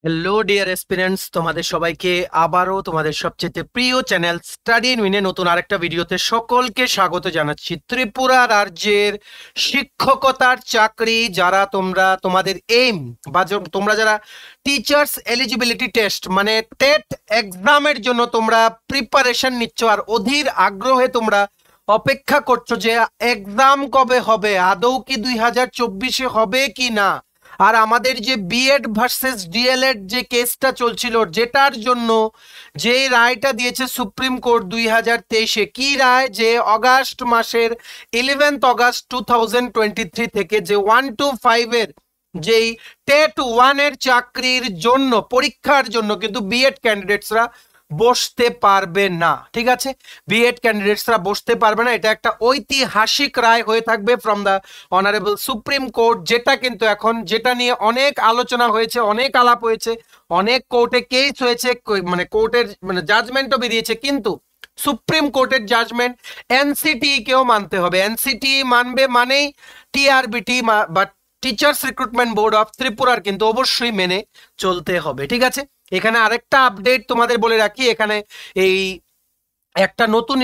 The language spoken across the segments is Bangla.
হ্যালো ডিয়ার এসপিরেন্টস, তোমাদের সবাইকে আবারও তোমাদের সবচেয়ে প্রিয় চ্যানেল স্টাডি ইন উইনে নতুন আরেকটা ভিডিওতে সকলকে স্বাগত জানাচ্ছি। ত্রিপুরা রাজ্যের শিক্ষকতার চাকরি যারা তোমাদের এইম বা তোমরা যারা টিচার্স এলিজিবিলিটি টেস্ট মানে টেট এক্সামের জন্য তোমরা প্রিপারেশন নিচ্ছ আর অধীর আগ্রহে তোমরা অপেক্ষা করছো যে এক্সাম কবে হবে, আদৌ কি 2024-এ হবে কি না। আর আমাদের যে বিএড ভার্সেস ডিএলএড যে কেসটা চলছিল, যেটার জন্য যে রায়টা দিয়েছে সুপ্রিম কোর্ট 2023-এ, কি রায়, যে অগাস্ট মাসের 11 অগাস্ট 2023 থেকে যে 1 to 5 এর যেই টেট 1 এর চাকরির জন্য পরীক্ষার জন্য কিন্তু বিএড ক্যান্ডিডেটসরা বসতে পারবে না। ঠিক আছে, বিএড ক্যান্ডিডেটসরা বসতে পারবে না। এটা একটা ঐতিহাসিক রায় হয়ে থাকবে from the honourable supreme court, যেটা কিন্তু এখন যেটা নিয়ে অনেক আলোচনা হয়েছে, অনেক আলাপ হয়েছে, অনেক কোর্টে কেস হয়েছে, মানে কোর্টের জাজমেন্টও বেরিয়েছে, কিন্তু সুপ্রিম কোর্টের জাজমেন্ট এনসিটি কেও মানতে হবে। এনসিটি মানবে মানেই টিআরবিটি বা টিচার্স রিক্রুটমেন্ট বোর্ড অফ ত্রিপুরার কিন্তু অবশ্যই মেনে চলতে হবে। ঠিক আছে, এখানে আরেকটা আপডেট তোমাদের বলে রাখি, এখানে এই একটা নতুন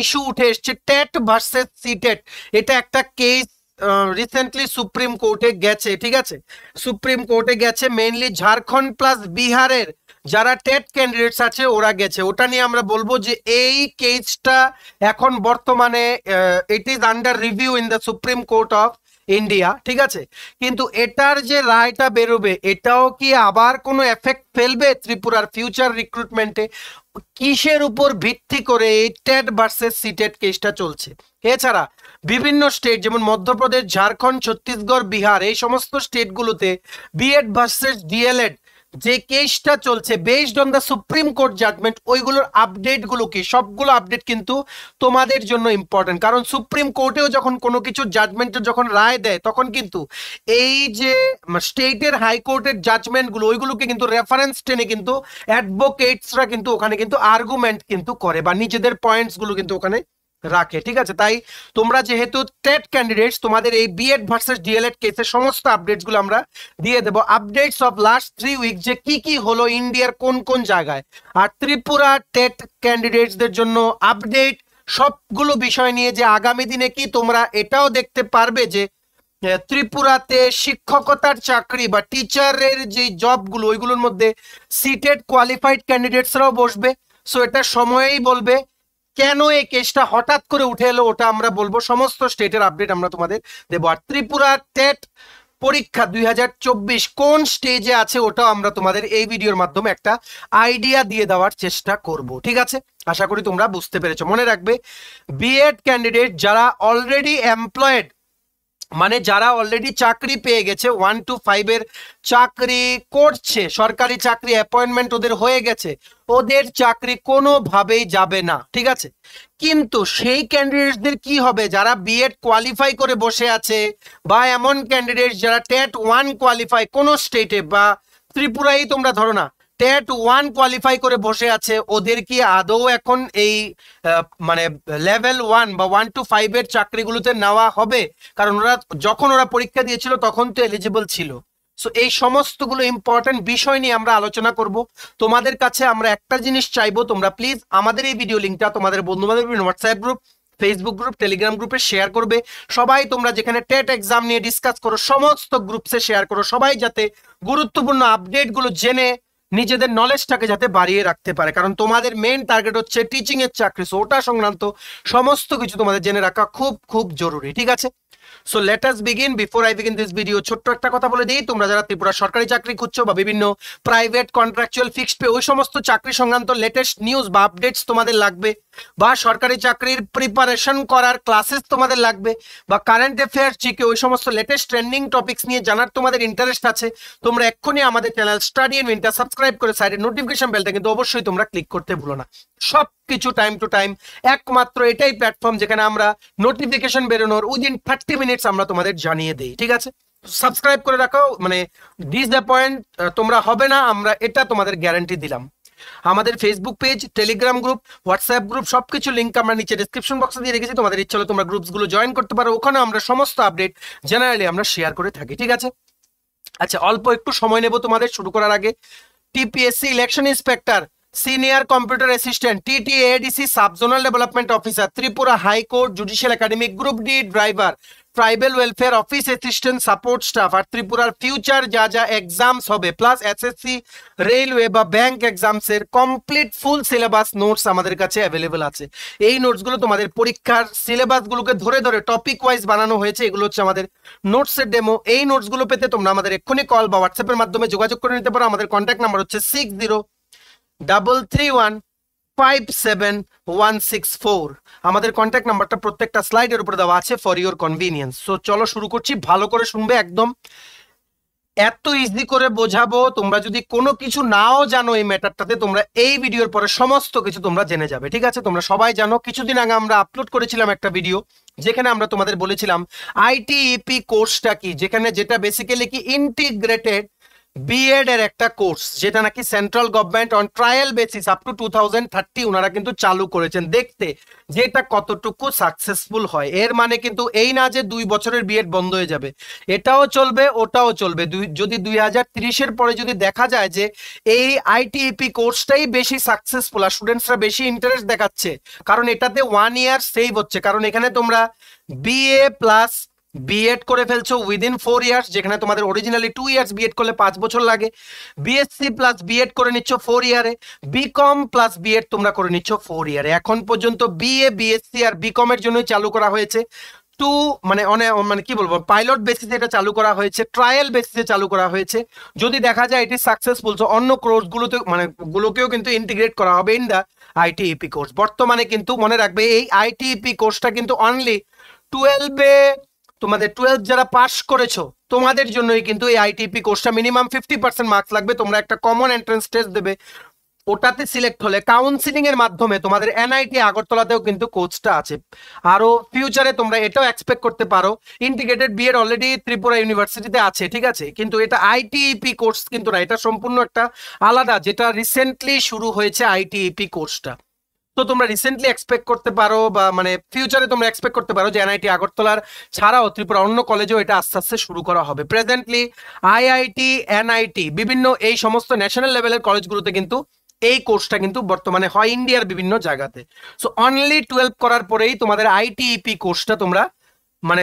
ইস্যু উঠে এসছে, টেট ভার্সেস সিটেট। এটা একটা কেস রিসেন্টলি সুপ্রিম কোর্টে গেছে। ঠিক আছে, সুপ্রিম কোর্টে গেছে, মেইনলি ঝাড়খণ্ড প্লাস বিহারের যারা টেট ক্যান্ডিডেটস আছে ওরা গেছে। ওটা নিয়ে আমরা বলবো যে এই কেসটা এখন বর্তমানে it is under review in the supreme court of India. ঠিক আছে, কিন্তু এটার যে রায়টা বেরোবে এটাও কি আবার কোনো এফেক্ট ফেলবে ত্রিপুরার ফিউচার রিক্রুটমেন্টে? কিসের উপর ভিত্তি করে এই টেট ভার্সেস সিটেট কেসটা চলছে? এছাড়া বিভিন্ন স্টেট যেমন মধ্যপ্রদেশ, ঝাড়খণ্ড, ছত্তিশগড়, বিহার, এই সমস্ত স্টেটগুলোতে বিএড ভার্সেস ডিএলএড যে কেসটা চলছে based on the supreme court judgment, ওইগুলোর আপডেটগুলো কি, সবগুলো আপডেট কিন্তু তোমাদের জন্য ইম্পর্টেন্ট। কারণ সুপ্রিম কোর্টেও যখন কোনো কিছু জাজমেন্টের যখন রায় দেয় তখন কিন্তু এই যে স্টেটের হাইকোর্টের জাজমেন্টগুলো ওইগুলোকে কিন্তু রেফারেন্স টেনে কিন্তু অ্যাডভোকেটসরা কিন্তু ওখানে কিন্তু আর্গুমেন্ট কিন্তু করে বা নিজেদের পয়েন্টসগুলো কিন্তু ওখানে রাখে। ঠিক আছে, তাই তোমরা যেহেতু টেট ক্যান্ডিডেটস, তোমাদের এই বিএড ভার্সেস ডিএলএড কেসের সমস্ত আপডেটসগুলো আমরা দিয়ে দেবো। আপডেটস অফ লাস্ট 3 উইক যে কি কি হলো ইন্ডিয়ার কোন কোন জায়গায়, আর ত্রিপুরা টেট ক্যান্ডিডেটসদের জন্য আপডেট, সবগুলো বিষয় নিয়ে যে আগামী দিনে কি তোমরা এটাও দেখতে পারবে যে ত্রিপুরাতে শিক্ষকতার চাকরি বা টিচারের যে জবগুলো ওইগুলোর মধ্যে সিটেড কোয়ালিফাইড ক্যান্ডিডেটসরাও বসবে। সো এটা সময়েই বলবে কেন এই কেসটা হঠাৎ করে উঠে এলো, ওটা আমরা বলবো। সমস্ত স্টেটের আপডেট আমরা তোমাদের দেবো। আর ত্রিপুরা টেট পরীক্ষা 2024 কোন স্টেজে আছে ওটাও আমরা তোমাদের এই ভিডিওর মাধ্যমে একটা আইডিয়া দিয়ে দেওয়ার চেষ্টা করব। ঠিক আছে, আশা করি তোমরা বুঝতে পেরেছো। মনে রাখবে, বিএড ক্যান্ডিডেট যারা অলরেডি এমপ্লয়েড মানে যারা অলরেডি চাকরি পেয়ে গেছে, 1 to 5 এর চাকরি করছে, সরকারি চাকরি অ্যাপয়েন্টমেন্ট ওদের হয়ে গেছে, ওদের চাকরি কোনোভাবেই যাবে না। ঠিক আছে, কিন্তু সেই ক্যান্ডিডেটদের কি হবে যারা বিএড কোয়ালিফাই করে বসে আছে, বা এমন ক্যান্ডিডেট যারা টেট 1 কোয়ালিফাই কোনো স্টেটে বা ত্রিপুরাই তোমরা ধরো না, টেট 1 কোয়ালিফাই করে বসে আছে, ওদের কি আদৌ এখন এই মানে লেভেল 1 বা 1 to 5 এর চাকরিগুলোতে নেওয়া হবে? কারণ ওরা যখন পরীক্ষা দিয়েছিল তখন তো এলিজিবল ছিল। সো এই সমস্তগুলো ইম্পর্টেন্ট বিষয় নিয়ে আমরা আলোচনা করব। তোমাদের কাছে আমরা একটা জিনিস চাইবো, তোমরা প্লিজ আমাদের এই ভিডিও লিঙ্কটা তোমাদের বন্ধু বান্ধব WhatsApp group, Facebook group, Telegram গ্রুপে শেয়ার করবে। সবাই তোমরা যেখানে টেট এক্সাম নিয়ে ডিসকাস করো সমস্ত গ্রুপসে শেয়ার করো, সবাই যাতে গুরুত্বপূর্ণ আপডেটগুলো জেনে নিজেদের নলেজটাকে যাতে বাড়িয়ে রাখতে পারে। কারণ তোমাদের মেইন টার্গেট হচ্ছে টিচিং এর চাকরি, সো ওটা সংক্রান্ত সমস্ত কিছু তোমাদের জেনে রাখা খুব খুব জরুরি। ঠিক আছে, so let us begin. Before I begin this video, ছোট্ট একটা কথা বলে দিই, তোমরা যারা ত্রিপুরা সরকারি চাকরি খুঁজছো বা বিভিন্ন প্রাইভেট কন্ট্রাকচুয়াল ফিক্সড পে ওই সমস্ত চাকরি সংক্রান্ত লেটেস্ট নিউজ বা আপডেটস তোমাদের লাগবে, বা সরকারি চাকরির প্রিপারেশন করার ক্লাসেস তোমাদের লাগবে, বা কারেন্ট অ্যাফেয়ার্স জিকে ওই সমস্ত লেটেস্ট ট্রেন্ডিং টপিকস নিয়ে জানার তোমাদের ইন্টারেস্ট আছে, তোমরা এক্ষুনি আমাদের চ্যানেল স্টাডি ইন উইনটা সাবস্ক্রাইব করে সাইডের নোটিফিকেশন বেলটা কিন্তু অবশ্যই তোমরা ক্লিক করতে ভুলো না। সব কিছু টাইম টু টাইম, একমাত্র এটাই প্ল্যাটফর্ম যেখানে আমরা নোটিফিকেশন বেরোনোর উইদিন 30 মিনিটস আমরা তোমাদের জানিয়ে দেই। ঠিক আছে, সাবস্ক্রাইব করে রাখো, মানে ডিসঅ্যাপয়েন্ট তোমরা হবে না, আমরা এটা তোমাদের গ্যারান্টি দিলাম। আমাদের Facebook page, Telegram group, WhatsApp group সবকিছু লিঙ্ক আমরা নিচে ডেসক্রিপশন বক্সে দিয়ে রেখেছি। তোমাদের ইচ্ছা হলে তোমরা গ্রুপসগুলো জয়েন করতে পারো, ওখানে আমরা সমস্ত আপডেট জেনারেলি আমরা শেয়ার করে থাকি। ঠিক আছে, আচ্ছা, অল্প একটু সময় নেব তোমাদের শুরু করার আগে। TPSC election inspector, senior computer assistant, TTADC subzonal development officer, Tripura high court judicial academy, group D driver, tribal welfare office assistant support staff, আর ত্রিপুরার ফিউচার যা যা এক্সামস হবে প্লাস এসএসসি, রেলওয়ে বা ব্যাংক এক্সামস এর কমপ্লিট ফুল সিলেবাস নোটস আমাদের কাছে অ্যাভেলেবল আছে। এই নোটসগুলো তোমাদের পরীক্ষার সিলেবাসগুলোকে ধরে ধরে টপিক ওয়াইজ বানানো হয়েছে। এগুলো হচ্ছে আমাদের নোটসের ডেমো। এই নোটসগুলো পেতে তোমরা আমাদের এক্ষুনি কল বা হোয়াটসঅ্যাপের মাধ্যমে যোগাযোগ করে নিতে পারো। আমাদের কন্ট্যাক্ট নাম্বার হচ্ছে 6033157164। আমাদের কন্ট্যাক্ট নাম্বারটা প্রত্যেকটা স্লাইডের উপরে দেওয়া আছে ফর ইওর কনভিনিয়েন্স। সো চলো শুরু করছি, ভালো করে শুনবে একদম। এত ইজি করে বোঝাবো, তোমরা যদি কোনো কিছু নাও জানো এই ম্যাটারটাতে, তোমরা এই ভিডিওর পরে সমস্ত কিছু তোমরা জেনে যাবে। ঠিক আছে, তোমরা সবাই জানো কিছুদিন আগে আমরা আপলোড করেছিলাম একটা ভিডিও, যেখানে আমরা তোমাদের বলেছিলাম আইটিইপি কোর্সটা কি, যেটা বেসিক্যালি কি ইন্টিগ্রেটেড বিএড এর একটা কোর্স, যেটা নাকি central government on trial basis up to 2030 ওনারা কিন্তু চালু করেছেন, দেখতে যে এটা কতটুকু সাকসেসফুল হয়। এর মানে কিন্তু এই না যে 2 বছরের বিএড বন্ধ হয়ে যাবে, এটাও চলবে ওটাও চলবে। যদি 2030-এর পরে যদি দেখা যায় যে এই আইটিইপি কোর্সটাই বেশি সাকসেসফুল আর স্টুডেন্টসরা বেশি ইন্টারেস্ট দেখাচ্ছে, কারণ এটাতে 1 ইয়ার সেভ হচ্ছে, কারণ এখানে তোমরা বিএ প্লাস বিএড করে ফেলছো উইদিন 4 ইয়ার্স, যেখানে তোমাদের অরিজিনালি 2 ইয়ার্স বিএড করলে 5 বছর লাগে। বিএসসি প্লাস বিএড করে নিচ্ছ 4 ইয়ারে, বিকম প্লাস বিএড তোমরা করে নিচ্ছ 4 ইয়ারে। এখন পর্যন্ত বিএ, বিএসসি আর বিকম এর জন্যই চালু করা হয়েছে। মানে কি বলবো, পাইলট বেসিসে এটা চালু করা হয়েছে, ট্রায়াল বেসিসে চালু করা হয়েছে। যদি দেখা যায় এটি সাকসেসফুল, তো অন্য কোর্সগুলোতে গুলোকেও কিন্তু ইন্টিগ্রেট করা হবে ইন দা আইটিইপি কোর্স। বর্তমানে কিন্তু মনে রাখবে এই আইটিইপি কোর্সটা কিন্তু অনলি 12-এ তোমাদের 12 যারা পাস করেছো তোমাদের জন্যই কিন্তু এই আইটিপি কোর্সটা। মিনিমাম 50% মার্কস লাগবে, তোমরা একটা কমন এন্ট্রান্স টেস্ট দেবে, ওটাতে সিলেক্ট হলে কাউন্সিলিং এর মাধ্যমে তোমাদের এনআইটি আগরতলাতেও কিন্তু কোর্সটা আছে। আরো ফিউচারে তোমরা এটাও এক্সপেক্ট করতে পারো, ইন্টিগ্রেটেড বিএড অলরেডি ত্রিপুরা ইউনিভার্সিটিতে আছে, ঠিক আছে, কিন্তু এটা আইটিইপি কোর্স কিন্তু না, এটা সম্পূর্ণ একটা আলাদা, যেটা রিসেন্টলি শুরু হয়েছে আইটিইপি কোর্সটা। তো তোমরা রিসেন্টলি এক্সপেক্ট করতে পারো বা মানে ফিউচারে তোমরা এক্সপেক্ট করতে পারো যে এনআইটি আগরতলার ছাড়াও ত্রিপুরা অন্য কলেজেও এটা আস্তে আস্তে শুরু করা হবে। প্রেজেন্টলি আইআইটি, এনআইটি, বিভিন্ন এই সমস্ত ন্যাশনাল লেভেলের কলেজগুলোতে কিন্তু এই কোর্সটা কিন্তু বর্তমানে হয় ইন্ডিয়ার বিভিন্ন জায়গাতে। সো অনলি 12 করার পরেই তোমাদের আইটিইপি কোর্সটা তোমরা মানে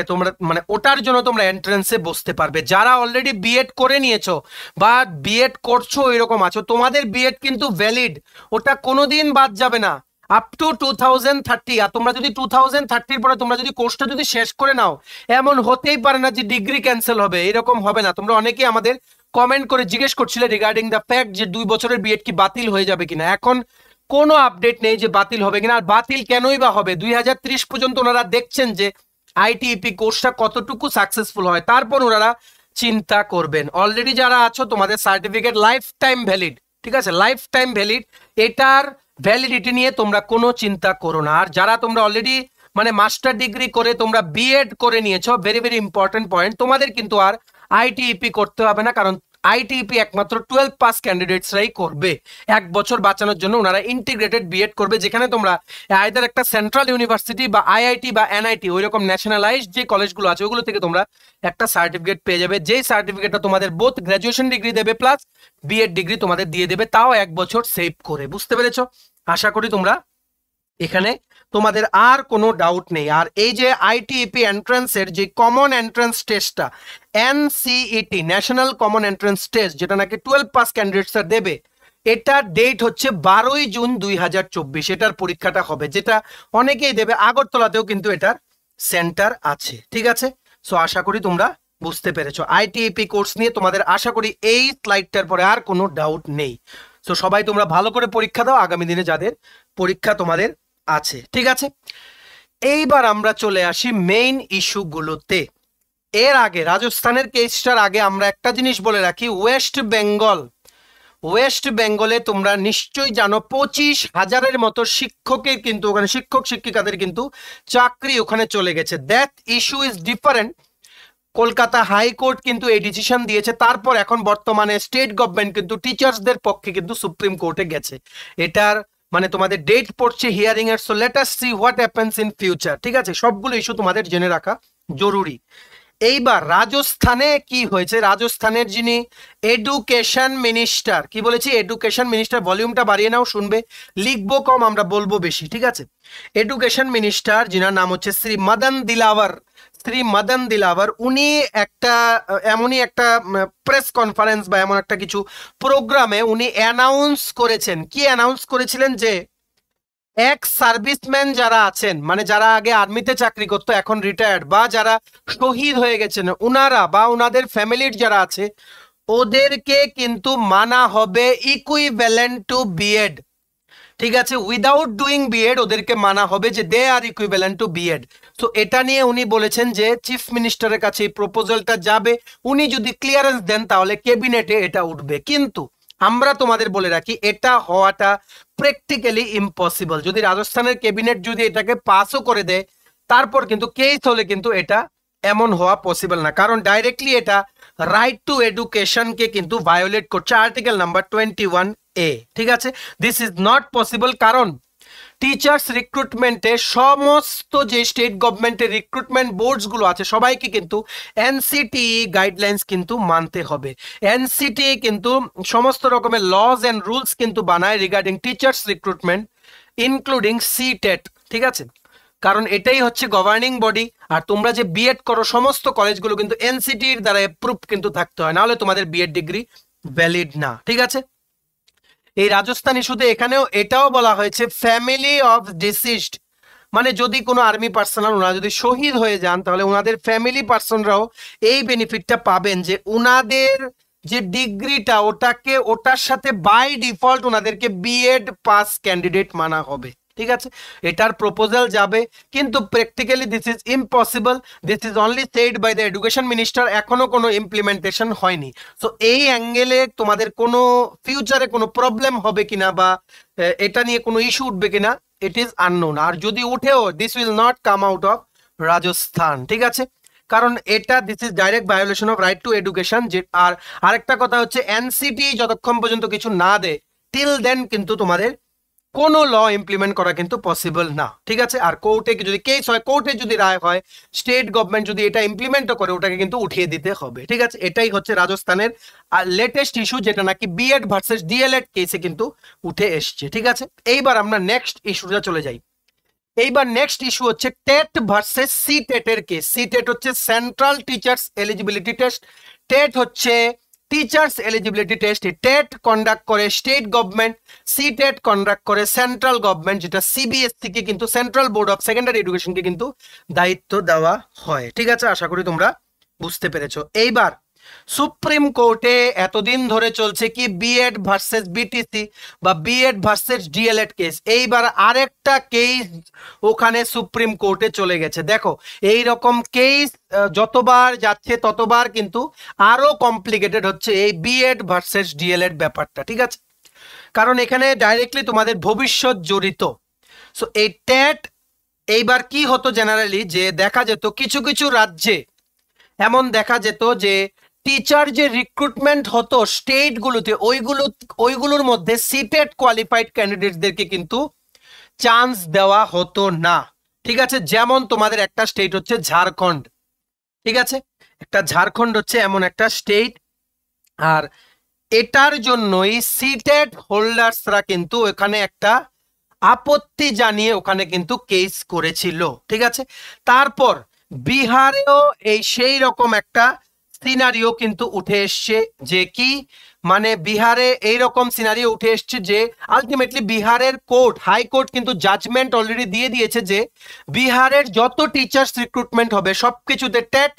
ওটার জন্য তোমরা এন্ট্রান্সে বসতে পারবে। যারা অলরেডি বিএড করে নিয়েছো বা বিএড করছো এরকম আছো, তোমাদের বিএড কিন্তু ভ্যালিড, ওটা কোনোদিন বাদ যাবে না আপ টু 2030। আর তোমরা যদি 2030-র পরে তোমরা যদি কোর্সটা যদি শেষ করে নাও, এমন হতেই পারে না যে ডিগ্রি ক্যান্সেল হবে, এরকম হবে না। তোমরা অনেকেই আমাদের কমেন্ট করে জিজ্ঞেস করছিলে রিগার্ডিং দ্য ফ্যাক্ট যে 2 বছরের বিএড কি বাতিল হয়ে যাবে কিনা। এখন কোনো আপডেট নেই যে বাতিল হবে কিনা, আর বাতিল কেনই বা হবে। 2030 পর্যন্ত ওনারা দেখছেন যে আইটিইপি কোর্সটা কতটুকু সাকসেসফুল হয়, তারপর ওনারা চিন্তা করবেন। অলরেডি যারা আছো তোমাদের সার্টিফিকেট লাইফ টাইম ভ্যালিড, ঠিক আছে, লাইফ টাইম ভ্যালিড, এটার ভ্যালিডিটি নিয়ে তোমরা কোনো চিন্তা করো না। আর যারা তোমরা অলরেডি মানে মাস্টার ডিগ্রি করে তোমরা বিএড করে নিয়েছো, ভেরি ভেরি ইম্পর্টেন্ট পয়েন্ট, তোমাদের কিন্তু আর আইটিইপি করতে হবে না, কারণ আইটিইপি একমাত্র 12 পাস ক্যান্ডিডেটসরাই করবে। 1 বছর বাঁচানোর জন্য ওনারা ইন্টিগ্রেটেড বিএড করবে, যেখানে তোমরা আইদার একটা সেন্ট্রাল ইউনিভার্সিটি বা আইআইটি বা এনআইটি ওই রকম ন্যাশনালাইজড যে কলেজগুলো আছে ওগুলো থেকে তোমরা একটা সার্টিফিকেট পেয়ে যাবে, যেই সার্টিফিকেটটা তোমাদের বোথ গ্র্যাজুয়েশন ডিগ্রি দেবে প্লাস বিএড ডিগ্রি তোমাদের দিয়ে দেবে, তাও 1 বছর সেভ করে। বুঝতে পেরেছো? আশা করি তোমরা এখানে তোমাদের আর কোনো ডাউট নেই। আর এই যে আইটিইপি এন্ট্রান্সের যে কমন এন্ট্রান্স টেস্টটা, এনসিইটি ন্যাশনাল কমন এন্ট্রান্স টেস্ট, যেটা নাকি 12 পাস ক্যান্ডিডেটসরা দেবে, এটার ডেট হচ্ছে 12ই জুন 2024। এটার পরীক্ষাটা হবে, যেটা অনেকেই দেবে। আগরতলাতেও কিন্তু এটার সেন্টার আছে, ঠিক আছে। সো আশা করি তোমরা বুঝতে পেরেছো আইটিইপি কোর্স নিয়ে। তোমাদের আশা করি এই স্লাইডটার পরে আর কোনো ডাউট নেই। সো সবাই তোমরা ভালো করে পরীক্ষা দাও, আগামী দিনে যাদের পরীক্ষা তোমাদের আছে, ঠিক আছে। এইবার আমরা চলে আসি মেইন ইস্যুগুলোতে। এর আগে রাজস্থানের কেসটার আগে আমরা একটা জিনিস বলে রাখি, ওয়েস্ট বেঙ্গলে তোমরা নিশ্চয়ই জানো 25,000-এর মতো শিক্ষকের কিন্তু ওখানে শিক্ষক শিক্ষিকাদের কিন্তু চাকরি ওখানে চলে গেছে। That issue is different. Kolkata high court কিন্তু এই ডিসিশন দিয়েছে, তারপর এখন বর্তমানে স্টেট গভর্নমেন্ট কিন্তু টিচার্সদের পক্ষে কিন্তু সুপ্রিম কোর্টে গেছে। এটার মানে তোমাদের ডেট পড়ছে হিয়ারিং এর। So let us see what happens in future, ঠিক আছে। সবগুলো ইস্যু তোমাদের জেনে রাখা জরুরি। এইবার রাজস্থানে কি হয়েছে, রাজস্থানের যিনি এডুকেশন মিনিস্টার, কি বলেছি এডুকেশন মিনিস্টার, ভলিউমটা বাড়িয়ে নাও, শুনবে, লিখবো কম আমরা বলবো বেশি, ঠিক আছে। এডুকেশন মিনিস্টার যিনার নাম হচ্ছে শ্রী মদন দিলাওয়ার, শ্রী মদন দিলাওয়ার, উনি একটা এমনই একটা প্রেস কনফারেন্স বা এমন একটা কিছু প্রোগ্রামে উনি অ্যানাউন্স করেছেন, কি অ্যানাউন্স করেছিলেন, যে এক্স সার্ভিসম্যান যারা আছেন, মানে যারা আগে আর্মিতে চাকরি করতো এখন রিটায়ার্ড, বা যারা শহীদ হয়ে গেছেন ওনারা বা ওনাদের ফ্যামিলির যারা আছে, ওদেরকে কিন্তু মানা হবে ইকুইভ্যালেন্ট টু বিএড, ঠিক আছে, উইদাউট ডুইং বিএড ওদেরকে মানা হবে যে দে আর ইকুইভ্যালেন্ট টু বিএড। তো এটা নিয়ে উনি বলেছেন যে চিফ মিনিস্টারের কাছে এই প্রপোজালটা যাবে, উনি যদি ক্লিয়ারেন্স দেন তাহলে ক্যাবিনেটে এটা উঠবে। কিন্তু আমরা তোমাদের বলে রাখি এটা হওয়াটা প্র্যাকটিক্যালি ইম্পসিবল। যদি রাজস্থানের ক্যাবিনেট যদি এটাকে পাসও করে দেয় তারপর কিন্তু কেস হলে কিন্তু এটা এমন হওয়া পসিবল না, কারণ ডাইরেক্টলি এটা রাইট টু এডুকেশনকে কিন্তু ভায়োলেট করছে, আর্টিকেল নাম্বার 21A, ঠিক আছে। দিস ইজ নট পসিবল, কারণ টিচার্স রিক্রুটমেন্টে সমস্ত যে স্টেট গভর্নমেন্টের রিক্রুটমেন্ট বোর্ডস গুলো আছে সবাইকে কিন্তু এনসিটি গাইডলাইন্স কিন্তু মানতে হবে। এনসিটি কিন্তু সমস্ত রকমের লজ এন্ড রুলস কিন্তু বানায় regarding teachers recruitment including CTET, ঠিক আছে, কারণ এটাই হচ্ছে গভর্নিং বডি। আর তোমরা যে বিএড করো সমস্ত কলেজগুলো কিন্তু এনসিটির দ্বারা অ্যাপ্রুভ কিন্তু থাকতে হয়, নাহলে তোমাদের বিএড ডিগ্রি ভ্যালিড না, ঠিক আছে। এই রাজস্থান ইস্যুতে এখানেও এটাও বলা হয়েছে ফ্যামিলি অফ ডিসিজড, মানে যদি কোনো আর্মি পার্সোনাল ওনারা যদি শহীদ হয়ে যান তাহলে ওনাদের ফ্যামিলি পার্সনরাও এই বেনিফিটটা পাবেন, যে ওনাদের যে ডিগ্রিটা ওটাকে ওটার সাথে বাই ডিফল্ট ওনাদেরকে বিএড পাস ক্যান্ডিডেট মানা হবে, ঠিক আছে। এটার প্রপোজাল যাবে, কিন্তু practically this is impossible, this is only said by the education minister, এখনো কোনো ইমপ্লিমেন্টেশন হয়নি। সো এই অ্যাঙ্গেলে তোমাদের কোনো ফিউচারে কোনো প্রবলেম হবে কিনা বা এটা নিয়ে কোনো ইস্যু উঠবে কিনা ইট ইজ আননোন। আর যদি উঠেও this will not come out of Rajasthan, ঠিক আছে, কারণ এটা this is direct violation of right to education. যে আর আরেকটা কথা হচ্ছে এনসিটি যতক্ষণ পর্যন্ত কিছু না দেয় টিল দেন কিন্তু তোমাদের কোনো ল ইমপ্লিমেন্ট করা কিন্তু পসিবল না, ঠিক আছে। আর কোর্টে যদি কেস হয়, কোর্টে যদি রায় হয়, স্টেট গভর্নমেন্ট যদি এটা ইমপ্লিমেন্টও করে ওটাকে কিন্তু উঠিয়ে দিতে হবে, ঠিক আছে। এটাই হচ্ছে রাজস্থানের লেটেস্ট ইস্যু, যেটা নাকি বিএড ভার্সেস ডিএলএড কেসে কিন্তু উঠে এসছে, ঠিক আছে। এইবার আমরা নেক্সট ইস্যুটা চলে যাই। এইবার নেক্সট ইস্যু হচ্ছে টেট ভার্সেস সিটেট এর কেস। সিটেট হচ্ছে central teachers eligibility test, TET হচ্ছে teachers eligibility test. TET conduct করে স্টেট গভর্নমেন্ট, সিটেট কন্ডাক্ট করে সেন্ট্রাল গভর্নমেন্ট, যেটা সিবিএসসি কে কিন্তু সেন্ট্রাল বোর্ড অফ সেকেন্ডারি এডুকেশনকে কিন্তু দায়িত্ব দেওয়া হয়, ঠিক আছে। আশা করি তোমরা বুঝতে পেরেছো। এইবার সুপ্রিম কোর্টে এতদিন ধরে চলছে কি বিএড ভার্সেস বিটিসি বা বিএড ভার্সেস ডিএলএড কেস, এইবার আরেকটা কেস ওখানে সুপ্রিম কোর্টে চলে গেছে। দেখো এই রকম কেস যতবার যাচ্ছে ততবার কিন্তু আরো কমপ্লিকেটেড হচ্ছে এই বিএড ভার্সেস ডিএলএড ব্যাপারটা, ঠিক আছে, কারণ এখানে ডাইরেক্টলি তোমাদের ভবিষ্যৎ জড়িত। সো এই টেট এইবার কি হতো জেনারেলি, যে দেখা যেত কিছু কিছু রাজ্যে এমন দেখা যেত যে টিচার যে রিক্রুটমেন্ট হতো স্টেটগুলোতে ওইগুলোর মধ্যে সিটেট কোয়ালিফাইড ক্যান্ডিডেটদেরকে কিন্তু চান্স দেওয়া হতো না, ঠিক আছে। যেমন তোমাদের একটা স্টেট হচ্ছে ঝাড়খণ্ড, ঠিক আছে, একটা ঝাড়খণ্ড হচ্ছে এমন একটা স্টেট, আর এটার জন্যই সিটেট হোল্ডার্সরা কিন্তু এখানে একটা আপত্তি জানিয়ে ওখানে কিন্তু কেস করেছিল, ঠিক আছে। তারপর বিহারেও এই সেই রকম একটা সিনারিও কিন্তু উঠে এসছে, যে কি মানে বিহারে এইরকম সিনারিও উঠে এসছে যে আলটিমেটলি বিহারের কোর্ট, হাইকোর্ট কিন্তু জাজমেন্ট অলরেডি দিয়ে দিয়েছে যে বিহারের যত টিচার্স রিক্রুটমেন্ট হবে সবকিছুতে টেট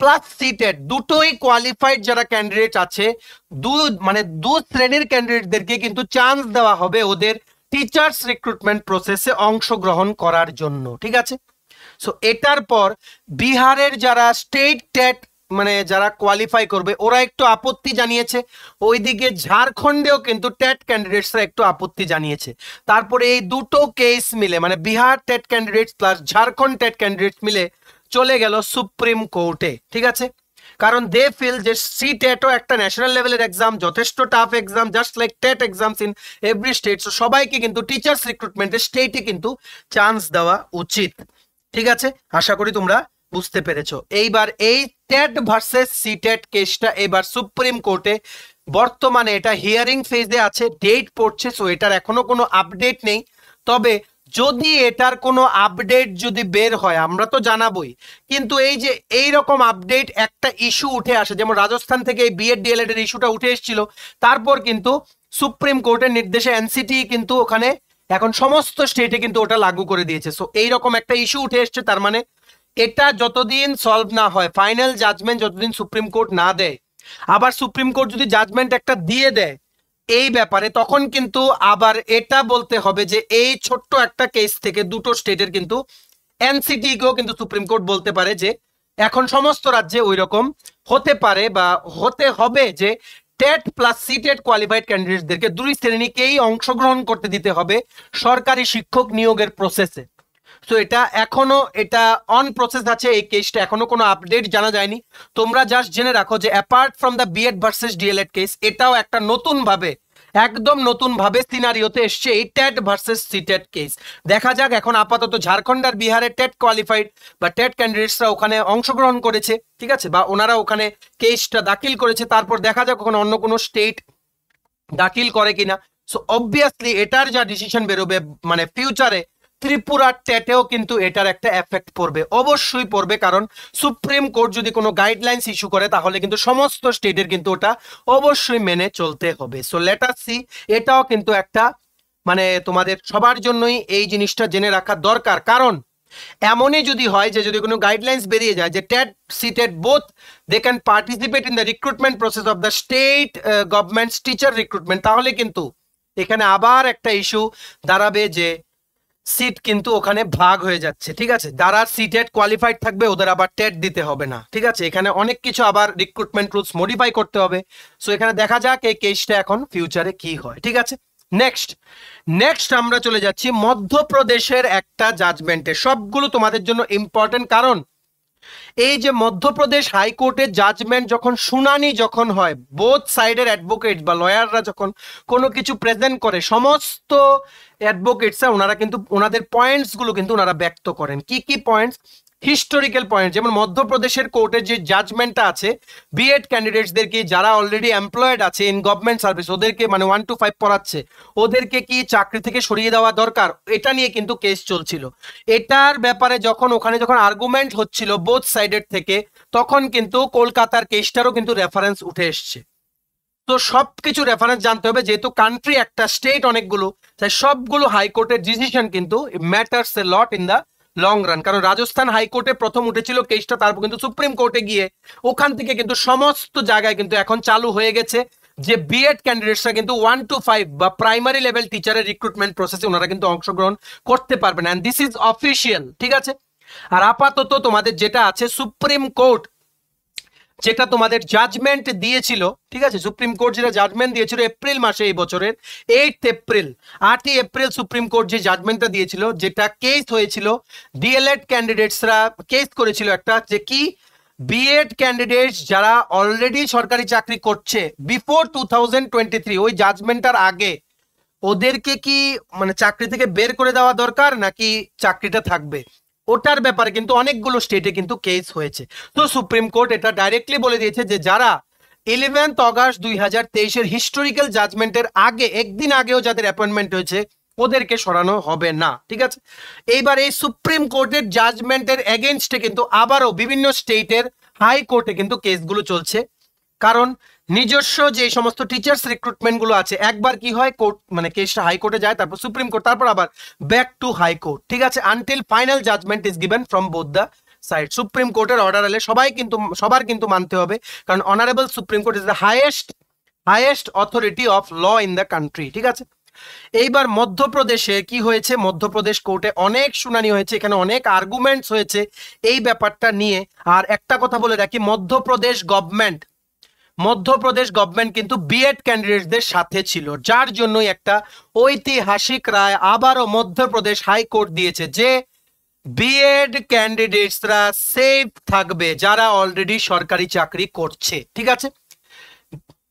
প্লাস সিটেট দুটোই কোয়ালিফাইড যারা ক্যান্ডিডেট আছে দু শ্রেণীর ক্যান্ডিডেটদেরকে কিন্তু চান্স দেওয়া হবে ওদের টিচার্স রিক্রুটমেন্ট প্রসেসে অংশগ্রহণ করার জন্য, ঠিক আছে। সো এটার পর বিহারের যারা স্টেট টেট মানে যারা কোয়ালিফাই করবে ওরা একটু আপত্তি জানিয়েছে, ওইদিকে ঝাড়খণ্ডেও কিন্তু টেট ক্যান্ডিডেটসরা একটু আপত্তি জানিয়েছে। তারপরে এই দুটো কেস মিলে মানে Bihar TET candidates plus Jharkhand TET candidates মিলে চলে গেল সুপ্রিম কোর্টে, ঠিক আছে, কারণ দে ফিল যে সিটেটও একটা ন্যাশনাল লেভেলের এক্সাম, যথেষ্ট tough exam, just like TET exams in every state. সবাইকে কিন্তু টিচার্স রিক্রুটমেন্টে স্টেটে কিন্তু চান্স দেওয়া উচিত, ঠিক আছে। আশা করি তোমরা বুঝতে পেরেছো? এইবার এই টেট ভার্সেস সিটেট কেসটা এবার সুপ্রিম কোর্টে বর্তমানে এটা হিয়ারিং ফেজে আছে, ডেট পড়ছে। সো এটার এখনো কোনো আপডেট নেই, তবে যদি এটার কোনো আপডেট যদি বের হয় আমরা তো জানাবোই। কিন্তু এই যে এইরকম আপডেট একটা ইস্যু উঠে আসে, যেমন রাজস্থান থেকে এই বিএড ডিএলএড এর ইস্যুটা উঠে এসেছিল, তারপর কিন্তু সুপ্রিম কোর্টের নির্দেশে এনসিটি কিন্তু ওখানে এখন সমস্ত স্টেটে কিন্তু ওটা লাগু করে দিয়েছে। সো এইরকম একটা ইস্যু উঠে এসছে, তার মানে এটা যতদিন সলভ না হয়, ফাইনাল জাজমেন্ট যতদিন সুপ্রিম কোর্ট না দেয়, আবার সুপ্রিম কোর্ট যদি জাজমেন্ট একটা দিয়ে দেয় এই ব্যাপারে, তখন কিন্তু আবার এটা বলতে হবে যে এই ছোট্ট একটা কেস থেকে দুটো স্টেটের কিন্তু এনসিটি কেও কিন্তু সুপ্রিম কোর্ট বলতে পারে যে এখন সমস্ত রাজ্যে ওই রকম হতে পারে বা হতে হবে যে টেট প্লাস সিটেট কোয়ালিফাইড ক্যান্ডিডেটদেরকে দুই শ্রেণীকেই অংশগ্রহণ করতে দিতে হবে সরকারি শিক্ষক নিয়োগের প্রসেসে। তো এটা এখনো এটা অন প্রসেস আছে, এই কেসটা এখনো কোনো আপডেট জানা যায়নি। তোমরা জাস্ট জেনে রাখো যে apart from the BEd versus DElEd case, এটাও একটা নতুন ভাবে একদম নতুন ভাবে সিনারিওতে এসছে এই টেট ভার্সেস সিটেট কেস। দেখা যাক, এখন আপাতত ঝাড়খণ্ড আর বিহারের টেট কোয়ালিফাইড বা টেট ক্যান্ডিডেটসরা ওখানে অংশগ্রহণ করেছে, ঠিক আছে, বা ওনারা ওখানে কেসটা দাখিল করেছে। তারপর দেখা যাক ওখানে অন্য কোনো স্টেট দাখিল করে কিনা। সো অবভিয়াসলি এটার যা ডিসিশন বেরোবে মানে ফিউচারে ত্রিপুরার টেটেও কিন্তু এটার একটা এফেক্ট পড়বে, অবশ্যই পড়বে, কারণ সুপ্রিম কোর্ট যদি কোনো গাইডলাইন্স ইস্যু করে তাহলে কিন্তু সমস্ত স্টেটের কিন্তু ওটা অবশ্যই মেনে চলতে হবে। সো লেট আস সি, এটাও কিন্তু একটা মানে তোমাদের সবার জন্যই এই জিনিসটা জেনে রাখা দরকার। কারণ এমনই যদি হয় যে যদি কোনো গাইডলাইন্স বেরিয়ে যায় যে TET CTET both they can participate in the recruitment process of the state governments teacher recruitment, তাহলে কিন্তু এখানে আবার একটা ইস্যু দাঁড়াবে যে সিট কিন্তু ওখানে ভাগ হয়ে যাচ্ছে, ঠিক আছে, যারা সিটেট কোয়ালিফাইড থাকবে ওদের আবার টেট দিতে হবে না, ঠিক আছে, এখানে অনেক কিছু আবার রিক্রুটমেন্ট রুলস মডিফাই করতে হবে। সো এখানে দেখা যাক এই কেসটা এখন ফিউচারে কি হয়, ঠিক আছে। নেক্সট আমরা চলে যাচ্ছি মধ্যপ্রদেশের একটা জাজমেন্টে, সবগুলো তোমাদের জন্য ইম্পর্টেন্ট, কারণ এই যে মধ্যপ্রদেশ হাইকোর্টের জাজমেন্ট যখন শুনানি যখন হয়, বোথ সাইডের অ্যাডভোকেট বা লয়াররা যখন কোনো কিছু প্রেজেন্ট করে, সমস্ত অ্যাডভোকেটসরা ওনারা কিন্তু ওনাদের পয়েন্টসগুলো কিন্তু ওনারা ব্যক্ত করেন। কি কি পয়েন্টস? হিস্টোরিক্যাল পয়েন্ট, যেমন মধ্যপ্রদেশের কোর্টের যে জাজমেন্টটা আছে বিএড ক্যান্ডিডেটসদেরকে যারা অলরেডি এমপ্লয়েড আছে ইন গভর্নমেন্ট সার্ভিস, ওদেরকে মানে 1 to 5 পড়াচ্ছে, ওদেরকে কি চাকরি থেকে সরিয়ে দেওয়া দরকার, এটা নিয়ে কিন্তু কেস চলছিল। এটার ব্যাপারে যখন আর্গুমেন্ট হচ্ছিল বোথ সাইডের থেকে, তখন কিন্তু কলকাতার কেসটারও কিন্তু রেফারেন্স উঠে এসছে। তো সবকিছু রেফারেন্স জানতে হবে, যেহেতু কান্ট্রি একটা, স্টেট অনেকগুলো, তাই সবগুলো হাইকোর্টের ডিসিশন কিন্তু matters a lot in the long run. কারণ রাজস্থান হাইকোর্টে প্রথম উঠেছিল কেসটা, তারপর কিন্তু সুপ্রিম কোর্টে গিয়ে ওখান থেকে কিন্তু সমস্ত জায়গায় কিন্তু এখন চালু হয়ে গেছে যে বিএড ক্যান্ডিডেটসরা কিন্তু 1 to 5 বা প্রাইমারি লেভেল টিচারের রিক্রুটমেন্ট প্রসেসে ওনারা কিন্তু অংশগ্রহণ করতে পারবেন, এন্ড দিস ইজ অফিসিয়াল, ঠিক আছে। আর আপাতত তোমাদের যেটা আছে, সুপ্রিম কোর্ট যেটা তোমাদের জাজমেন্ট দিয়েছিল, ঠিক আছে, সুপ্রিম কোর্ট যেটা জাজমেন্ট দিয়েছিল এপ্রিল মাসে, এই বছরের 8ই এপ্রিল সুপ্রিম কোর্ট যে জাজমেন্টটা দিয়েছিল, যেটা কেস হয়েছিল ডিএলএড ক্যান্ডিডেটসরা কেস করেছিল একটা, যে কি বিএড ক্যান্ডিডেটস যারা অলরেডি সরকারি চাকরি করছে বিফোর 2023, ওই জাজমেন্টটার আগে ওদেরকে কি মানে চাকরি থেকে বের করে দেওয়া দরকার নাকি চাকরিটা থাকবে, ওটার ব্যাপারে কিন্তু অনেকগুলো স্টেটে কিন্তু কেস হয়েছে। তো সুপ্রিম কোর্ট এটা ডাইরেক্টলি বলে দিয়েছে যে যারা 11 অগস্ট 2023 হিস্টোরিক্যাল জাজমেন্টের আগে একদিন আগেও যাদের অ্যাপয়েন্টমেন্ট হয়েছে ওদেরকে সরানো হবে না, ঠিক আছে। এইবার এই সুপ্রিম কোর্টের জাজমেন্টের এগেনস্টে কিন্তু আবারও বিভিন্ন স্টেটের হাইকোর্টে কিন্তু কেসগুলো চলছে, কারণ নিজস্ব যে সমস্ত টিচার্স রিক্রুটমেন্টগুলো আছে, একবার কি হয় কোর্ট মানে কেসটা হাইকোর্টে যায়, তারপর সুপ্রিম কোর্ট, তারপর আবার ব্যাক টু হাইকোর্ট, ঠিক আছে, until final judgment is given from both the side. Supreme কোর্টের অর্ডার এলে সবার কিন্তু মানতে হবে, কারণ honourable supreme court is the highest authority of law in the country, ঠিক আছে। এইবার মধ্যপ্রদেশে কি হয়েছে, মধ্যপ্রদেশ কোর্টে অনেক শুনানি হয়েছে, এখানে অনেক আর্গুমেন্টস হয়েছে এই ব্যাপারটা নিয়ে। আর একটা কথা বলে রাখি, মধ্যপ্রদেশ গভর্নমেন্ট কিন্তু বিএড ক্যান্ডিডেটদের সাথে ছিল, যার জন্যই একটা ঐতিহাসিক রায় আবারও মধ্যপ্রদেশ হাইকোর্ট দিয়েছে যে বিএড ক্যান্ডিডেটসরা সেফ থাকবে যারা অলরেডি সরকারি চাকরি করছে, ঠিক আছে।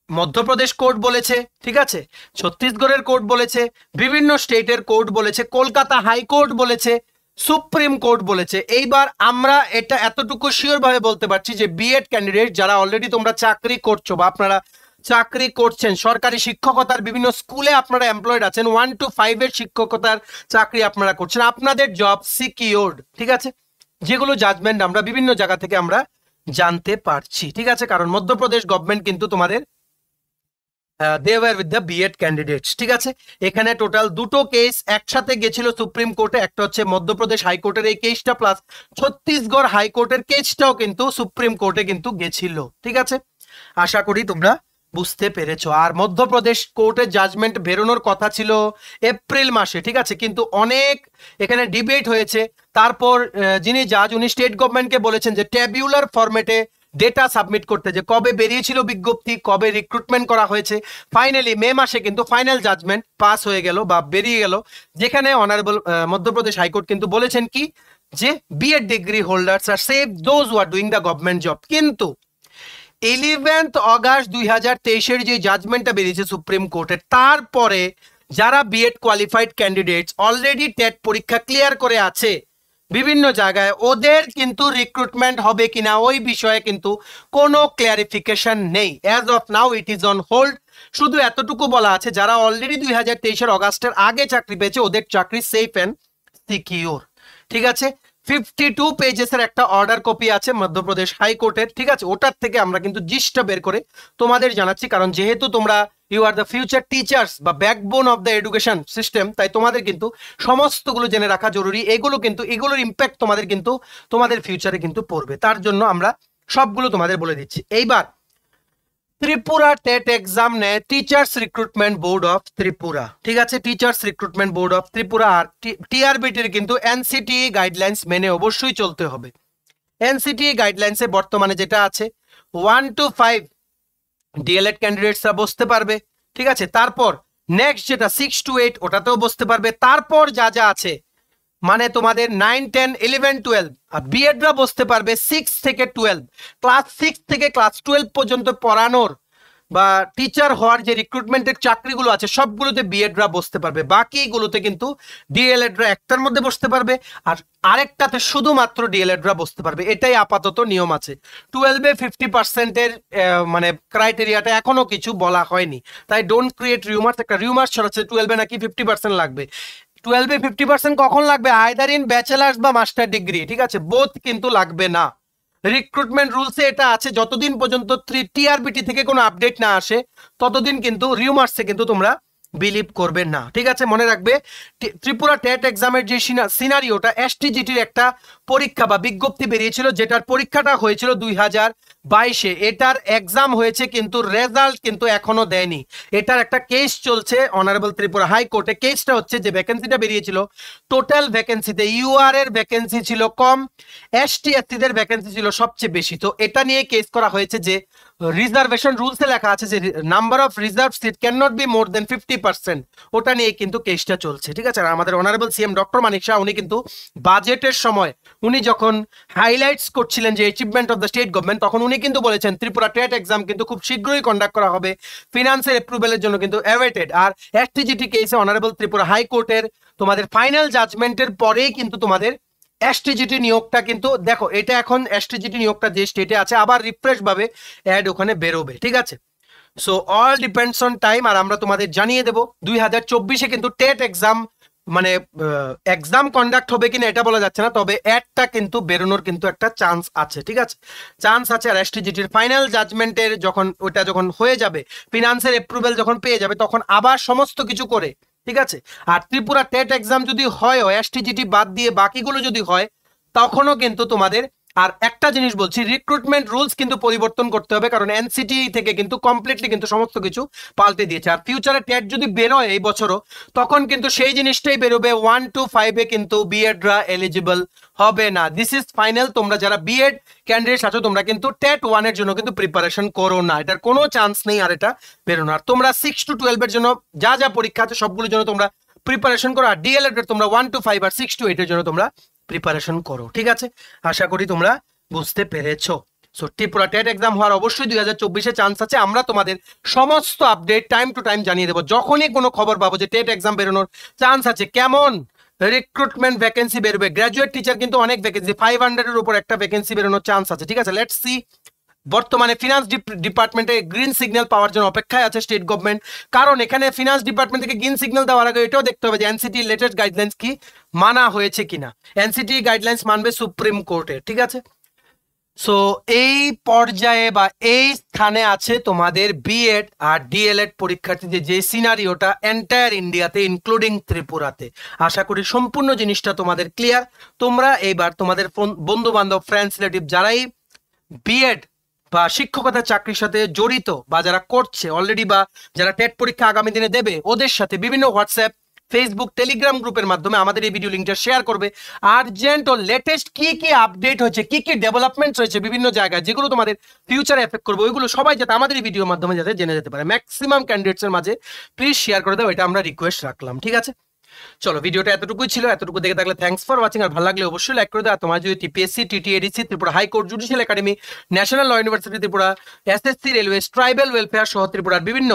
মধ্যপ্রদেশ কোর্ট বলেছে, ঠিক আছে, ছত্তিশগড়ের কোর্ট বলেছে, বিভিন্ন স্টেটের কোর্ট বলেছে, কলকাতা হাইকোর্ট বলেছে। সুপ্রিম কোর্ট বলেছে। এইবার আমরা এটা এতটুকু শিওর ভাবে বলতে পারছি যে বিএড ক্যান্ডিডেট যারা অলরেডি তোমরা চাকরি করছো বা আপনারা চাকরি করছেন, সরকারি শিক্ষকতার বিভিন্ন স্কুলে আপনারা এমপ্লয়েড আছেন, 1 to 5 এর শিক্ষকতার চাকরি আপনারা করছেন, আপনাদের জব সিকিউরড। ঠিক আছে, যেগুলো জাজমেন্ট আমরা বিভিন্ন জায়গা থেকে আমরা জানতে পারছি। ঠিক আছে, কারণ মধ্যপ্রদেশ গভর্নমেন্ট কিন্তু তোমাদের they were with the BEd candidates. ঠিক আছে, এখানে টোটাল দুটো কেস একসাথে গেছিল সুপ্রিম কোর্টে, একটা হচ্ছে মধ্যপ্রদেশ হাইকোর্টের এই কেসটা প্লাস ছত্তিশগড় হাইকোর্টের কেসটাও কিন্তু সুপ্রিম কোর্টে কিন্তু গেছিল। ঠিক আছে, আশা করি তোমরা বুঝতে পেরেছো। আর মধ্যপ্রদেশ কোর্টের জাজমেন্ট বেরোনোর কথা ছিল এপ্রিল মাসে। ঠিক আছে, কিন্তু অনেক এখানে ডিবেট হয়েছে। তারপর যিনি জাজ উনি স্টেট গভর্নমেন্টকে বলেছেন যে ট্যাবুলার ফরম্যাটে ডেটা সাবমিট করতে, যে কবে বেরিয়েছিল বিজ্ঞপ্তি, কবে রিক্রুটমেন্ট করা হয়েছে। ফাইনালি মে মাসে কিন্তু ফাইনাল জাজমেন্ট পাস হয়ে গেল বা বেরিয়ে গেল, যেখানে অনারেবল মধ্যপ্রদেশ হাইকোর্ট কিন্তু বলেছেন কি যে BEd degree holders are save those who are doing the government job. কিন্তু 11 অগাস্ট 2023 যে জাজমেন্টটা বেরিয়েছে সুপ্রিম কোর্টের, তারপরে যারা BEd qualified candidates already TET পরীক্ষা ক্লিয়ার করে আছে বিভিন্ন জায়গায়, ওদের কিন্তু রিক্রুটমেন্ট হবে কিনা ওই বিষয়ে কিন্তু কোনো ক্লিয়ারিফিকেশন নেই। As of now it is on hold. শুধু এতটুকু বলা আছে যারা অলরেডি 2023 অগাস্টের আগে চাকরি পেয়েছে ওদের চাকরি সেফ অ্যান্ড সিকিউর। ঠিক আছে, 52 পেজেসের একটা অর্ডার কপি আছে মধ্যপ্রদেশ হাইকোর্টের। ঠিক আছে, ওটার থেকে আমরা কিন্তু জিস্টটা বের করে তোমাদের জানাচ্ছি, কারণ যেহেতু তোমরা you are the future teachers বা backbone of the education system, তাই তোমাদের কিন্তু সমস্তগুলো জেনে রাখা জরুরি। এগুলো কিন্তু এগুলোর ইম্প্যাক্ট তোমাদের কিন্তু তোমাদের ফিউচারে কিন্তু পড়বে, তার জন্য আমরা সবগুলো তোমাদের বলে দিচ্ছি। এইবার ত্রিপুরা টেট এক্সাম নেয় teachers recruitment board of Tripura. ঠিক আছে, teachers recruitment board of Tripura. আর টিআরবিটির কিন্তু এনসিটিই গাইডলাইন্স মেনে অবশ্যই চলতে হবে। এনসিটিই গাইডলাইন্সে বর্তমানে যেটা আছে 1 to 5 ডিএলএড ক্যান্ডিডেটসরা বসতে পারবে। ঠিক আছে, তারপর নেক্সট যেটা 6 to 8 ওটাতেও বসতে পারবে। তারপর যা যা আছে মানে তোমাদের 9, 10, 11, 12 আর বিএডরা বসতে পারবে 6 থেকে 12। ক্লাস 6 থেকে ক্লাস 12 পর্যন্ত পড়ানোর বা টিচার হওয়ার যে রিক্রুটমেন্টের চাকরিগুলো আছে সবগুলোতে বিএডরা বসতে পারবে। বাকিগুলোতে কিন্তু ডিএলএডরা একটার মধ্যে বসতে পারবে আর আরেকটাতে শুধুমাত্র ডিএলএডরা বসতে পারবে। এটাই আপাতত নিয়ম আছে। 12-এ 50%-এর মানে ক্রাইটেরিয়াটা এখনো কিছু বলা হয়নি, তাই ডোন্ট ক্রিয়েট রিউমার্স। একটা রিউমার্স ছড়াচ্ছে 12-এ নাকি 50% লাগবে। 12-এ 50% কখন লাগবে? আইদার ইন ব্যাচেলার্স বা মাস্টার ডিগ্রি। ঠিক আছে, বোথ কিন্তু লাগবে না। রিক্রুটমেন্ট রুলসে এটা আছে, যতদিন পর্যন্ত টিআরবিটি থেকে কোনো আপডেট না আসে ততদিন কিন্তু রিউমার্সে কিন্তু তোমরা বিলিভ করবে না। ঠিক আছে, মনে রাখবে ত্রিপুরা টেট এক্সামের যে সিনারিওটা, এসটিজিটির একটা পরীক্ষা বা বিজ্ঞপ্তি বেরিয়েছিল যেটার পরীক্ষাটা হয়েছিল 2022-এ, এটার এক্সাম হয়েছে কিন্তু রেজাল্ট কিন্তু এখনো দেয়নি। এটার একটা কেস চলছে অনারেবল ত্রিপুরা হাইকোর্টে। কেসটা হচ্ছে যে ভ্যাকেন্সিটা বেরিয়েছিল, টোটাল ভ্যাকেন্সিতে ইউআর এর ভ্যাকেন্সি ছিল কম, এসটি এসসিদের ভ্যাকেন্সি ছিল সবচেয়ে বেশি। তো এটা নিয়ে কেস করা হয়েছে যে রিজার্ভেশন রুলসে লেখা আছে যে number of reserve seat can not be more than 50%। ওটা নিয়ে কিন্তু কেসটা চলছে। ঠিক আছে, আর আমাদের অনারেবল সিএম ডক্টর মানিক শাহ উনি কিন্তু বাজেটের সময় উনি যখন হাইলাইটস করছিলেন যে achievement of the state government, তখন উনি কিন্তু বলেছেন ত্রিপুরা টেট এক্সাম কিন্তু খুব শীঘ্রই কন্ডাক্ট করা হবে, ফিনান্সের অ্যাপ্রুভেলের জন্য কিন্তু অ্যাওয়েটেড। আর এসটিজিটি কেসে অনারেবল ত্রিপুরা হাইকোর্টের তোমাদের ফাইনাল জাজমেন্টের পরেই কিন্তু তোমাদের এসটিজিটি নিয়োগটা কিন্তু দেখো, এটা এখন এসটিজিটি নিয়োগটা যে স্টেটে আছে আবার রিফ্রেশ ভাবে অ্যাড ওখানে বেরোবে। ঠিক আছে, so all depends on time. আর আমরা তোমাদের জানিয়ে দেবো 2024-এ কিন্তু টেট এক্সাম মানে এক্সাম কন্ডাক্ট হবে কিনা এটা বলা যাচ্ছে না, তবে অ্যাডটা কিন্তু বেরোনোর কিন্তু একটা চান্স আছে। ঠিক আছে, চান্স আছে। আর এসটিজিটির ফাইনাল জাজমেন্টের যখন ওটা যখন হয়ে যাবে, ফিনান্সের অ্যাপ্রুভেল যখন পেয়ে যাবে, তখন আবার সমস্ত কিছু করে, ঠিক আছে। আর ত্রিপুরা টেট এক্সাম যদি হয় এসটিজিটি বাদ দিয়ে বাকিগুলো যদি হয়, তখনও কিন্তু তোমাদের আর একটা জিনিস বলছি, রিক্রুটমেন্ট রুলস কিন্তু পরিবর্তন করতে হবে, কারণ এনসিটি থেকে কিন্তু কমপ্লিটলি কিন্তু সমস্ত কিছু পাল্টে দিয়েছে। আর ফিউচারে টেট যদি বেরোয় এই বছরও, তখন কিন্তু সেই জিনিসটাই বেরোবে 1 to 5-এ কিন্তু বিএডরা এলিজিবল হবে না। This is final. তোমরা যারা বিএড ক্যান্ডিডেট আছো তোমরা কিন্তু টেট 1-এর জন্য কিন্তু প্রিপারেশন করো না, এটার কোনো চান্স নেই আর এটা বেরোনো। আর তোমরা 6 to 12-এর জন্য যা যা পরীক্ষা আছে সবগুলোর জন্য তোমরা প্রিপারেশন করো। আর ডিএলএড এর তোমরা 1 to 5 আর 6 to 8-এর জন্য তোমরা প্রিপারেশন করো। ঠিক আছে, আশা করি তোমরা বুঝতে পেরেছো। সো ত্রিপুরা টেট এক্সাম হওয়ার অবশ্যই 2024-এ চান্স আছে। আমরা তোমাদের সমস্ত আপডেট টাইম টু টাইম জানিয়ে দেবো। যখনই কোনো খবর পাবো যে টেট এক্সাম বেরোনোর চান্স আছে, কেমন রিক্রুটমেন্ট ভ্যাকেন্সি বেরোবে। গ্র্যাজুয়েট টিচার কিন্তু অনেক ভ্যাকেন্সি, 500-এর উপর একটা ভ্যাকেন্সি বেরোনোর চান্স আছে, ঠিক আছে। Let's see. বর্তমানে ফিনান্স ডিপার্টমেন্টে গ্রিন সিগন্যাল পাওয়ার জন্য অপেক্ষায় আছে স্টেট গভর্নমেন্ট, কারণ এখানে ফিনান্স ডিপার্টমেন্ট থেকে গ্রিন সিগন্যাল দেওয়ার আগে এটাও দেখতে হবে যে এনসিটি লেটেস্ট গাইডলাইন্স কি মানা হয়েছে কিনা। এনসিটি গাইডলাইন্স মানবে সুপ্রিম কোর্টে, ঠিক আছে। সো এই পর্যায়ে বা এই স্থানে আছে তোমাদের বিএড আর ডিএলএড পরীক্ষার্থীদের যে সিনারিওটা এন্টায়ার ইন্ডিয়াতে ইনক্লুডিং ত্রিপুরাতে। আশা করি সম্পূর্ণ জিনিসটা তোমাদের ক্লিয়ার। তোমরা এইবার তোমাদের বন্ধু বান্ধব, ফ্রেন্ডস, রিলেটিভ যারাই বিএড বা শিক্ষকতা চাকরির সাথে জড়িত বা যারা করছে অলরেডি বা যারা টেট পরীক্ষা আগামী দিনে দেবে, ওদের সাথে বিভিন্ন হোয়াটসঅ্যাপ, ফেসবুক, টেলিগ্রাম গ্রুপের মাধ্যমে আমাদের এই ভিডিও লিঙ্কটা শেয়ার করবে। আর্জেন্ট ও লেটেস্ট কি কি আপডেট হয়েছে, কি কি ডেভেলপমেন্ট হয়েছে বিভিন্ন জায়গায়, যেগুলো তোমাদের ফিউচারে এফেক্ট করবে, ওইগুলো সবাই যাতে আমাদের এই ভিডিওর মাধ্যমে যাতে জেনে যেতে পারে। ম্যাক্সিমাম ক্যান্ডিডেটসের মাঝে প্লিজ শেয়ার করে দাও, এটা আমরা রিকোয়েস্ট রাখলাম, ঠিক আছে। চলো, ভিডিওটা এতটুকুই ছিল। এতটুকু দেখে থাকলে থ্যাঙ্কস ফর ওয়াচিং। আর ভালো লাগলে অবশ্যই লাইক করে দাও। তোমার যদি TPSC, TTADC, Tripura high court, judicial academy, national law university Tripura, SSC, railway, tribal welfare সহ ত্রিপুরার বিভিন্ন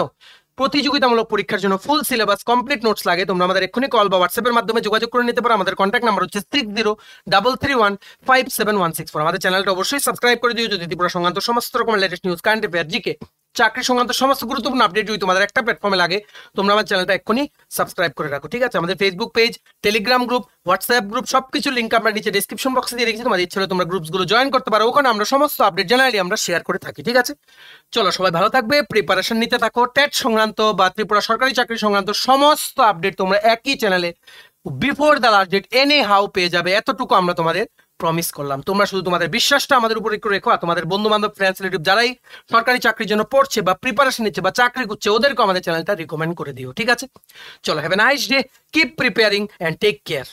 প্রতিযোগিতামূলক পরীক্ষার জন্য ফুল সিলেবাস কমপ্লিট নোটস লাগে, তোমরা আমাদের এক্ষুনি কল বা হোয়াটসঅ্যাপের মাধ্যমে যোগাযোগ করে নিতে পারো। আমাদের কন্ট্যাক্ট নাম্বার হচ্ছে 6033157164। আমাদের চ্যানেলটা অবশ্যই সাবস্ক্রাইব করে দিও যদি ত্রিপুরা সংক্রান্ত সমস্ত রকমের latest news, current affair, GK, চাকরি সংক্রান্ত সমস্ত গুরুত্বপূর্ণ আপডেট যদি তোমাদের একটা প্ল্যাটফর্মে লাগে, তোমরা আমার চ্যানেলটা এক্ষুনি সাবস্ক্রাইব করে রাখো, ঠিক আছে। আমাদের Facebook page, Telegram group, WhatsApp group সবকিছু লিঙ্ক আমরা নিচে ডেসক্রিপশন বক্সে দিয়ে রেখেছি। তোমাদের ইচ্ছে হলে তোমরা গ্রুপসগুলো জয়েন করতে পারো, ওখানে আমরা সমস্ত আপডেট জেনারেলি আমরা শেয়ার করে থাকি, ঠিক আছে। চলো, সবাই ভালো থাকবে, প্রিপারেশন নিতে থাকো। টেট সংক্রান্ত বা ত্রিপুরা সরকারি চাকরি সংক্রান্ত সমস্ত আপডেট তোমরা একই চ্যানেলে before the last date anyhow পেয়ে যাবে, এতটুকু আমরা তোমাদের প্রমিস করলাম। তোমরা শুধু তোমাদের বিশ্বাসটা আমাদের উপর একটু রেখো, আর তোমাদের বন্ধু বান্ধব, ফ্রেন্ডস, রিলেটিভ যারাই সরকারি চাকরির জন্য পড়ছে বা প্রিপারেশন নিচ্ছে বা চাকরি করছে, ওদেরকে আমাদের চ্যানেলটা রিকমেন্ড করে দিও, ঠিক আছে। চলো, have a nice day, keep preparing and take care.